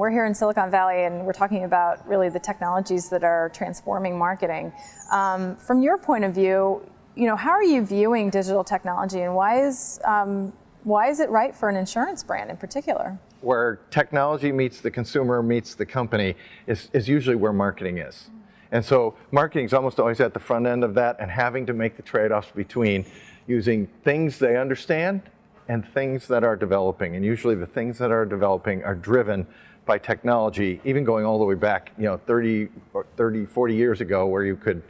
We're here in Silicon Valley, and we're talking about really the technologies that are transforming marketing. From your point of view, how are you viewing digital technology, and why is it right for an insurance brand in particular? Where technology meets the consumer, meets the company, is usually where marketing is. And so marketing is almost always at the front end of that, and having to make the trade-offs between using things they understand and things that are developing. And usually the things that are developing are driven by technology, even going all the way back 30, 40 years ago, where you could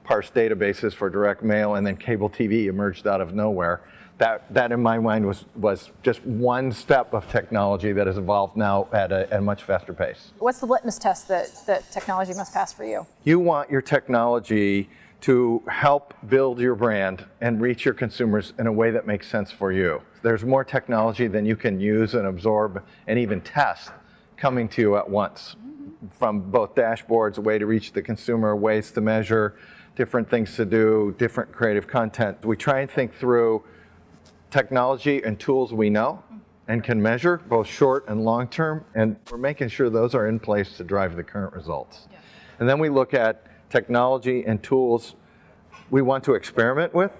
parse databases for direct mail, and then cable TV emerged out of nowhere. That in my mind was just one step of technology that has evolved now at a much faster pace. What's the litmus test that technology must pass for you? You want your technology to help build your brand and reach your consumers in a way that makes sense for you. There's more technology than you can use and absorb and even test coming to you at once. From both dashboards, a way to reach the consumer, ways to measure, different things to do, different creative content. We try and think through technology and tools we know and can measure, both short and long term, and we're making sure those are in place to drive the current results. Yeah. And then we look at technology and tools we want to experiment with,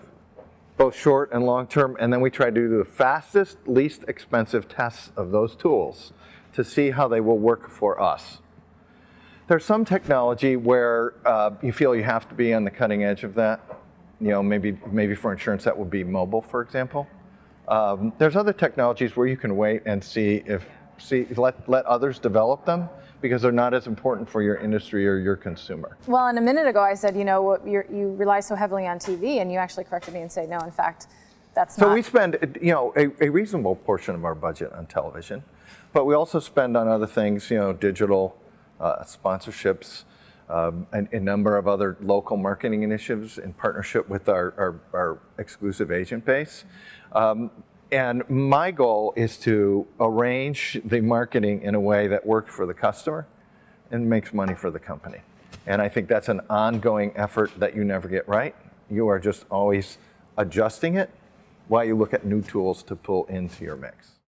both short and long term, and then we try to do the fastest, least expensive tests of those tools to see how they will work for us. There's some technology where you feel you have to be on the cutting edge of that. Maybe for insurance that would be mobile, for example. There's other technologies where you can wait and let others develop them, because they're not as important for your industry or your consumer. Well, and a minute ago I said, you rely so heavily on TV, and you actually corrected me and say, no, in fact, that's not. So we spend, a reasonable portion of our budget on television, but we also spend on other things, digital, sponsorships, a number of other local marketing initiatives in partnership with our exclusive agent base. And my goal is to arrange the marketing in a way that works for the customer and makes money for the company. And I think that's an ongoing effort that you never get right. You are just always adjusting it while you look at new tools to pull into your mix.